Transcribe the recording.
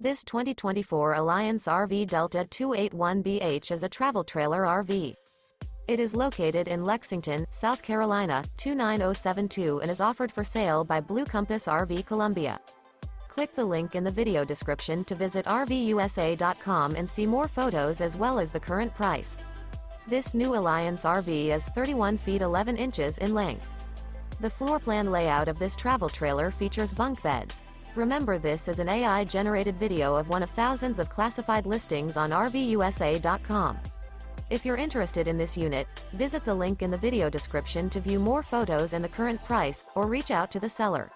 This 2024 Alliance RV Delta 281BH is a travel trailer RV. It is located in Lexington, South Carolina, 29072 and is offered for sale by Blue Compass RV Columbia. Click the link in the video description to visit RVUSA.com and see more photos as well as the current price. This new Alliance RV is 31 feet 11 inches in length. The floor plan layout of this travel trailer features bunk beds. Remember, this is an AI-generated video of one of thousands of classified listings on RVUSA.com. If you're interested in this unit, visit the link in the video description to view more photos and the current price, or reach out to the seller.